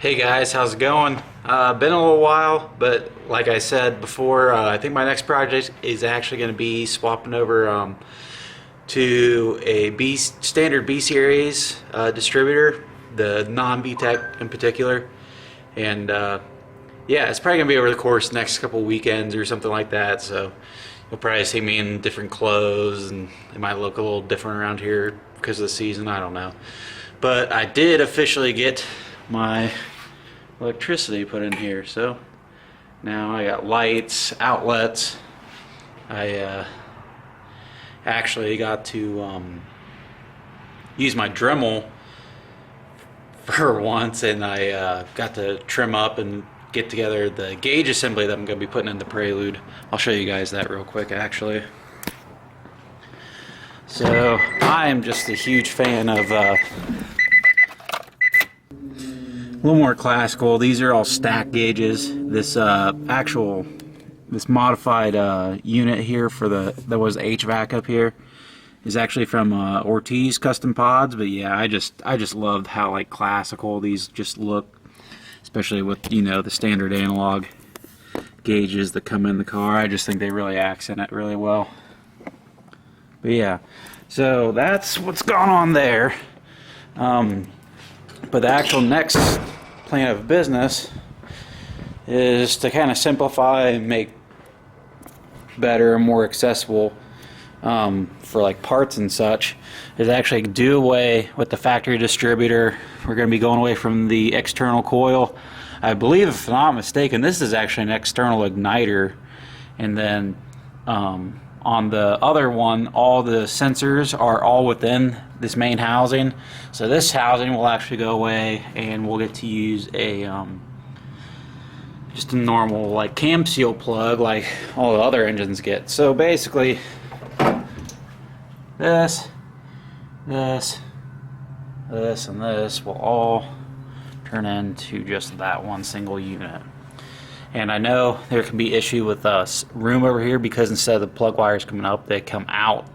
Hey guys, how's it going? Been a little while, but like I said before, I think my next project is actually going to be swapping over to a standard B series distributor, the non-vtec in particular, and yeah, it's probably going to be over the course of the next couple weekends or something like that. So you'll probably see me in different clothes, and it might look a little different around here because of the season. I don't know, but I did officially get my electricity put in here, so now I got lights, outlets. I actually got to use my Dremel for once, and I got to trim up and get together the gauge assembly that I'm going to be putting in the Prelude. I'll show you guys that real quick actually. So I am just a huge fan of a little more classical. These are all stack gauges. This this modified unit here for that was HVAC up here is actually from Ortiz Custom Pods. But yeah, I just loved how like classical these just look, especially with, you know, the standard analog gauges that come in the car. I just think they really accent it really well. But yeah, so that's what's going on there. But the actual next plan of business is to kind of simplify and make better and more accessible for like parts and such, is actually do away with the factory distributor. We're going to be going away from the external coil. I believe, if I'm not mistaken, this is actually an external igniter, and then on the other one, all the sensors are all within this main housing. So this housing will actually go away, and we'll get to use a just a normal like cam seal plug like all the other engines get. So basically, this, and this will all turn into just that one single unit. And I know there can be issue with room over here, because instead of the plug wires coming up, they come out.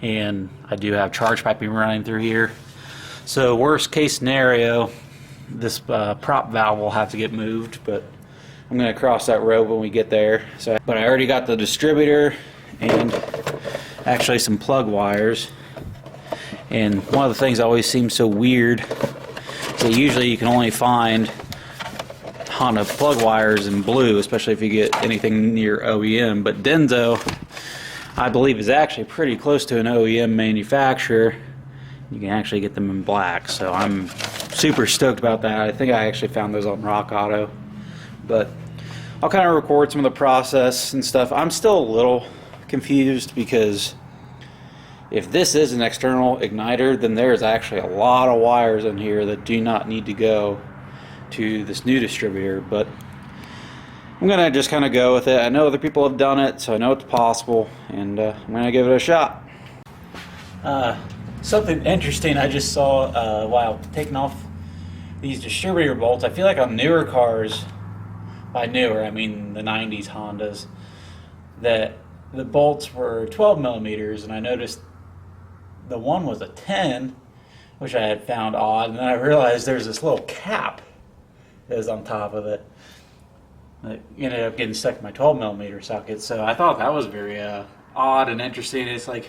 And I do have charge piping running through here. So worst case scenario, this prop valve will have to get moved, but I'm going to cross that road when we get there. So, but I already got the distributor and actually some plug wires. And one of the things that always seems so weird is that usually you can only find Honda plug wires in blue, especially if you get anything near OEM. But Denso, I believe, is actually pretty close to an OEM manufacturer. You can actually get them in black, so I'm super stoked about that. I think I actually found those on Rock Auto. But I'll kind of record some of the process and stuff. I'm still a little confused, because if this is an external igniter, then there's actually a lot of wires in here that do not need to go to this new distributor. But I'm gonna just kind of go with it. I know other people have done it, so I know it's possible, and I'm gonna give it a shot. Something interesting I just saw while taking off these distributor bolts. I feel like on newer cars, by newer I mean the 90s Hondas, that the bolts were 12 millimeters, and I noticed the one was a 10, which I had found odd, and then I realized there's this little cap that was on top of it. It ended up getting stuck in my 12 millimeter socket, so I thought that was very odd and interesting. It's like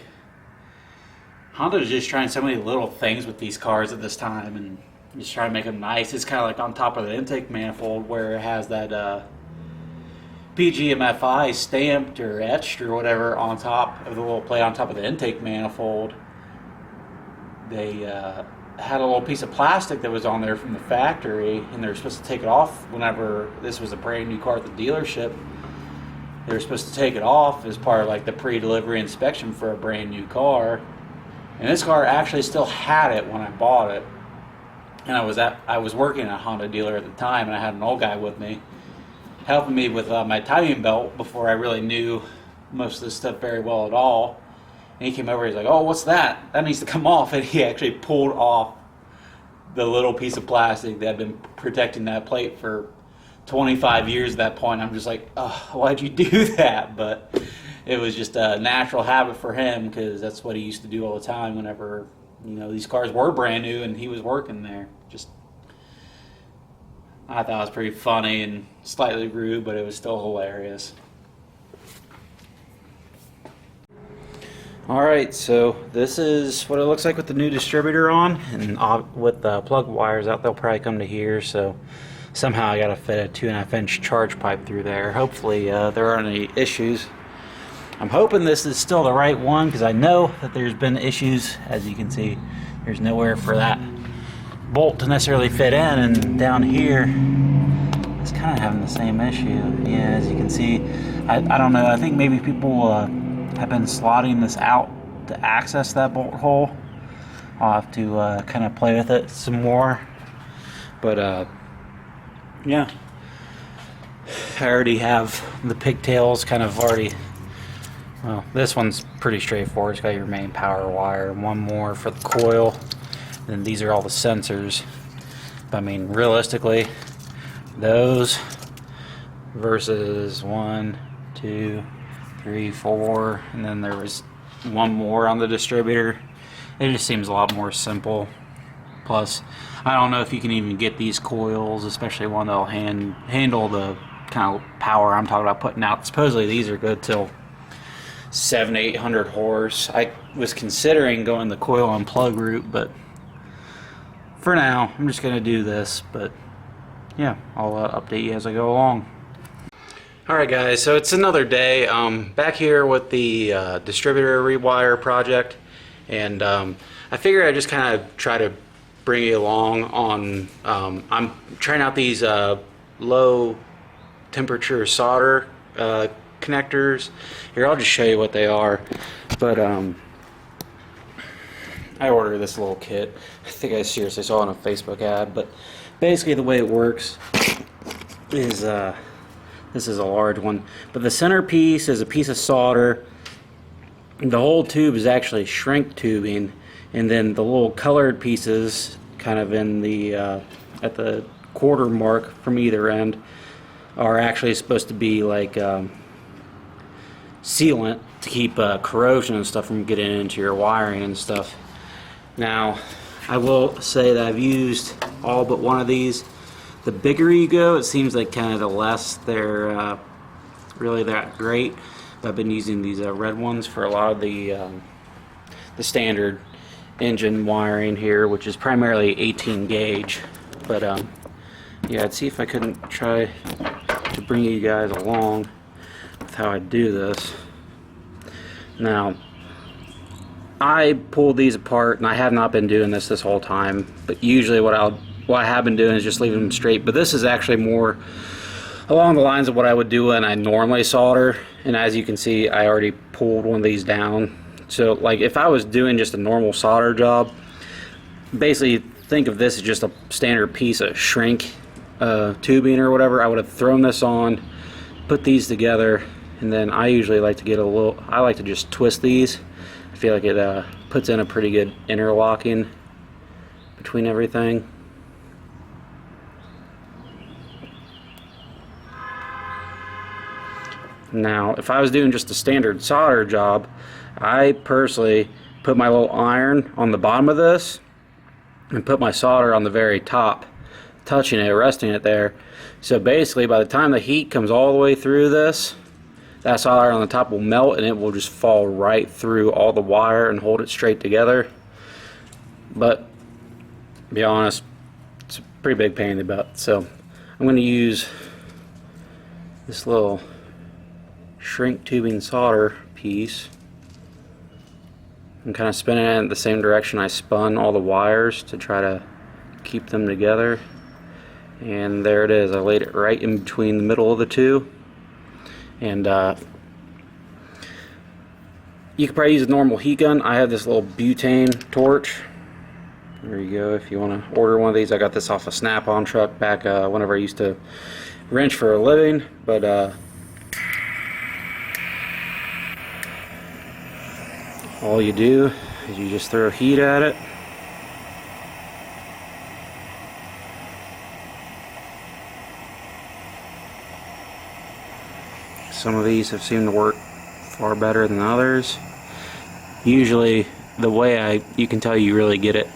Honda's just trying so many little things with these cars at this time, and just trying to make them nice. It's kind of like on top of the intake manifold, where it has that PGMFI stamped or etched or whatever on top of the little plate on top of the intake manifold. They had a little piece of plastic that was on there from the factory, and they were supposed to take it off whenever this was a brand new car at the dealership. They were supposed to take it off as part of like the pre-delivery inspection for a brand new car, and this car actually still had it when I bought it. And I was working at a Honda dealer at the time, and I had an old guy with me helping me with my timing belt before I really knew most of this stuff very well at all. And he came over, he's like, "Oh, what's that? That needs to come off." And he actually pulled off the little piece of plastic that had been protecting that plate for 25 years at that point. I'm just like, "Oh, why'd you do that?" But it was just a natural habit for him, because that's what he used to do all the time whenever, you know, these cars were brand new and he was working there. Just I thought it was pretty funny and slightly rude, but it was still hilarious. Alright, so this is what it looks like with the new distributor on, and with the plug wires out, they'll probably come to here, so somehow I gotta fit a 2.5-inch charge pipe through there. Hopefully there aren't any issues. I'm hoping this is still the right one, because I know that there's been issues. As you can see, there's nowhere for that bolt to necessarily fit in, and down here it's kind of having the same issue. Yeah, as you can see, I don't know, I think maybe people have been slotting this out to access that bolt hole. I'll have to kind of play with it some more, but yeah, I already have the pigtails kind of already. Well, this one's pretty straightforward. It's got your main power wire and one more for the coil. Then these are all the sensors. But I mean, realistically, those versus 1, 2, 3, 4, and then there was one more on the distributor. It just seems a lot more simple. Plus, I don't know if you can even get these coils, especially one that'll handle the kind of power I'm talking about putting out. Supposedly these are good till 700-800 horse. I was considering going the coil and plug route, but for now I'm just gonna do this. But yeah, I'll update you as I go along. Alright guys, so it's another day. Back here with the distributor rewire project, and I figured I'd just kind of try to bring you along on I'm trying out these low temperature solder connectors. Here, I'll just show you what they are. But I ordered this little kit. I think I seriously saw it on a Facebook ad, but basically the way it works is this is a large one, but the centerpiece is a piece of solder. The whole tube is actually shrink tubing, and then the little colored pieces kind of in the at the quarter mark from either end are actually supposed to be like sealant to keep corrosion and stuff from getting into your wiring and stuff. Now, I will say that I've used all but one of these. The bigger you go, it seems like kind of the less they're really that great. I've been using these red ones for a lot of the standard engine wiring here, which is primarily 18 gauge. But yeah, I'd see if I couldn't try to bring you guys along with how I do this. Now, I pulled these apart, and I have not been doing this whole time, but usually what I have been doing is just leaving them straight. But this is actually more along the lines of what I would do when I normally solder. And as you can see, I already pulled one of these down. So like if I was doing just a normal solder job, basically think of this as just a standard piece of shrink tubing or whatever. I would have thrown this on, put these together, and then I usually like to get I like to just twist these. I feel like it puts in a pretty good interlocking between everything. Now, if I was doing just a standard solder job, I personally put my little iron on the bottom of this and put my solder on the very top, touching it, resting it there. So basically, by the time the heat comes all the way through this, that solder on the top will melt and it will just fall right through all the wire and hold it straight together. But to be honest, it's a pretty big pain in the butt. So I'm going to use this little shrink tubing solder piece and kind of spinning it in the same direction I spun all the wires to try to keep them together. And there it is. I laid it right in between the middle of the two. And you could probably use a normal heat gun. I have this little butane torch. There you go. If you want to order one of these, I got this off a Snap-on truck back whenever I used to wrench for a living. But all you do is you just throw heat at it. Some of these have seemed to work far better than others. Usually the way you can tell you really get it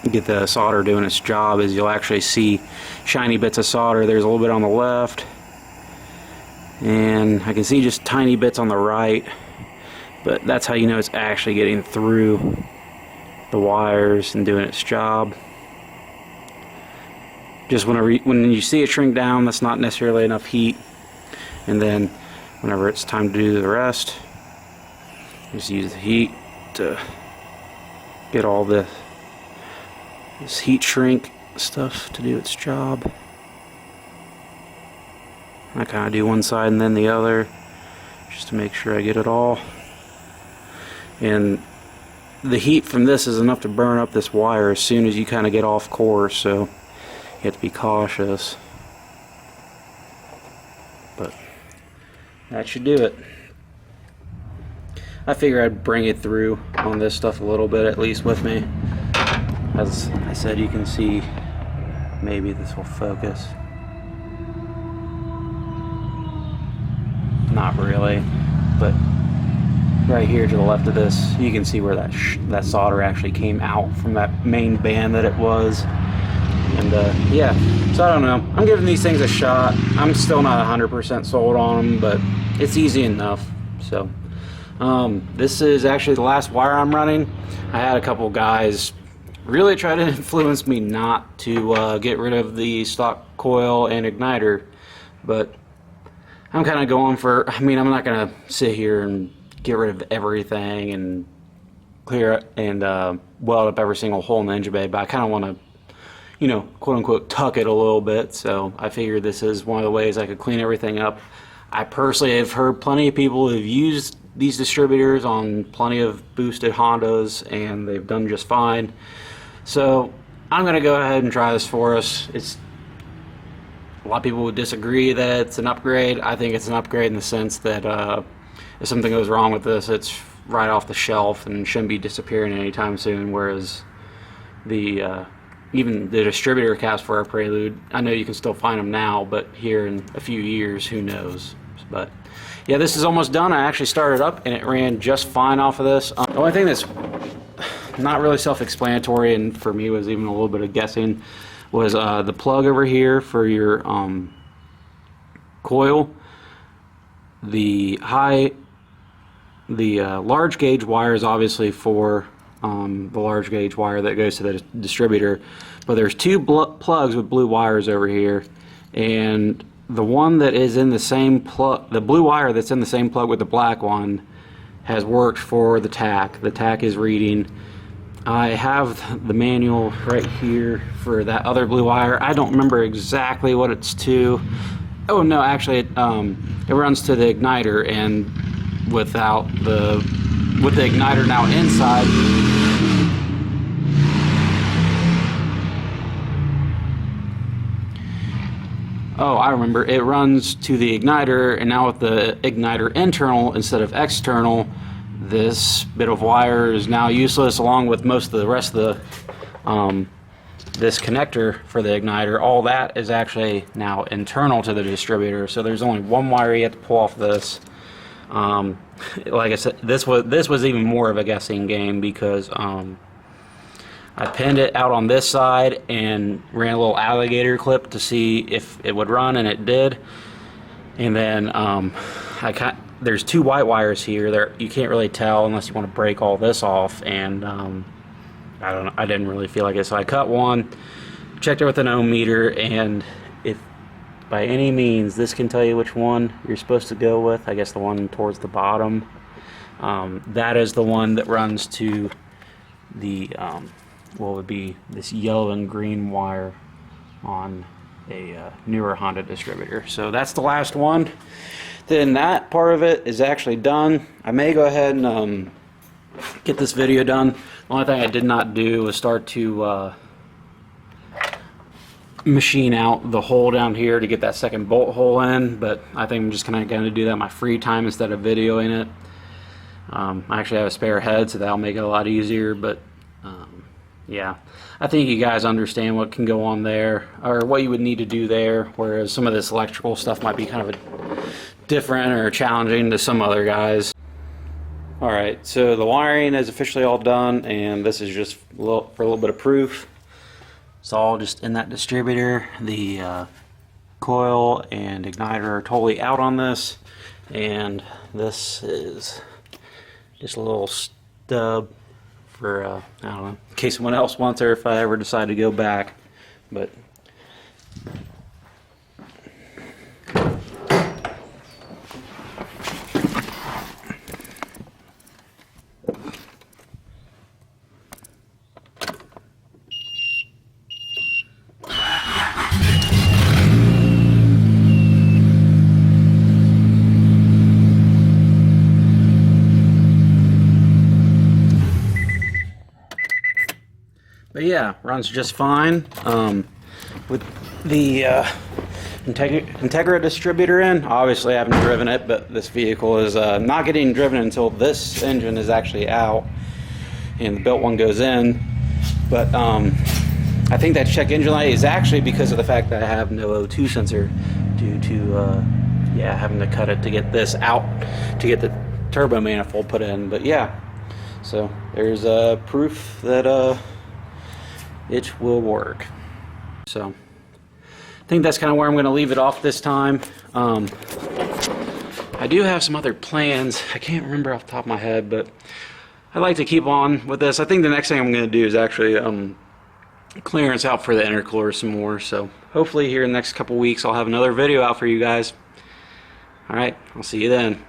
get the solder doing its job is you'll actually see shiny bits of solder. There's a little bit on the left, and I can see just tiny bits on the right, but that's how you know it's actually getting through the wires and doing its job. Just when you see it shrink down, that's not necessarily enough heat, and then whenever it's time to do the rest, just use the heat to get all this heat shrink stuff to do its job. I kind of do one side and then the other just to make sure I get it all. And the heat from this is enough to burn up this wire as soon as you kind of get off course, so you have to be cautious. But that should do it. I figure I'd bring it through on this stuff a little bit at least with me. As I said, you can see, maybe this will focus. Not really, but right here to the left of this, you can see where that solder actually came out from that main band that it was. And yeah, so I don't know. I'm giving these things a shot. I'm still not 100% sold on them, but it's easy enough. So this is actually the last wire I'm running. I had a couple guys really try to influence me not to get rid of the stock coil and igniter, but I'm kind of going for, I mean, I'm not going to sit here and get rid of everything and clear and weld up every single hole in the engine bay, but I kind of want to, you know, quote unquote, tuck it a little bit. So I figured this is one of the ways I could clean everything up. I personally have heard plenty of people who've used these distributors on plenty of boosted Hondas and they've done just fine. So I'm going to go ahead and try this for us. It's a lot of people would disagree that it's an upgrade. I think it's an upgrade in the sense that if something goes wrong with this, it's right off the shelf and shouldn't be disappearing anytime soon, whereas the even the distributor caps for our Prelude, I know you can still find them now, but here in a few years, who knows. But yeah, this is almost done. I actually started up and it ran just fine off of this. The only thing that's not really self-explanatory and for me was even a little bit of guessing was the plug over here for your coil. The large gauge wire is obviously for the large gauge wire that goes to the distributor, but there's two plugs with blue wires over here, and the one that is in the same plug, the blue wire that's in the same plug with the black one, has worked for the tach. The tach is reading. I have the manual right here for that other blue wire. I don't remember exactly what it's to. Oh no, actually it runs to the igniter, and with the igniter now inside, oh, I remember, it runs to the igniter, and now with the igniter internal instead of external, this bit of wire is now useless, along with most of the rest of the this connector for the igniter. All that is actually now internal to the distributor, so there's only one wire you have to pull off this. Like I said, this was even more of a guessing game because I pinned it out on this side and ran a little alligator clip to see if it would run, and it did. And then there's two white wires here. There, you can't really tell unless you want to break all this off, and I don't know, I didn't really feel like it, so I cut one, checked it with an ohm meter, and if by any means this can tell you which one you're supposed to go with, I guess the one towards the bottom, that is the one that runs to the what would be this yellow and green wire on a newer Honda distributor. So that's the last one. Then that part of it is actually done. I may go ahead and get this video done. The only thing I did not do was start to machine out the hole down here to get that second bolt hole in, but I think I'm just kind of going to do that in my free time instead of videoing it. I actually have a spare head, so that'll make it a lot easier, but yeah, I think you guys understand what can go on there, or what you would need to do there, whereas some of this electrical stuff might be kind of different or challenging to some other guys. Alright, so the wiring is officially all done, and this is just for a little bit of proof. It's all just in that distributor. The coil and igniter are totally out on this, and this is just a little stub for, I don't know, in case someone else wants it, or if I ever decide to go back. But yeah, runs just fine. With the Integra distributor in, obviously I haven't driven it, but this vehicle is not getting driven until this engine is actually out and the built one goes in. But I think that check engine light is actually because of the fact that I have no O2 sensor due to yeah, having to cut it to get this out to get the turbo manifold put in. But yeah, so there's proof that it will work. So I think that's kind of where I'm going to leave it off this time. I do have some other plans. I can't remember off the top of my head, but I'd like to keep on with this. I think the next thing I'm going to do is actually clearance out for the intercooler some more. So hopefully here in the next couple weeks I'll have another video out for you guys. Alright, I'll see you then.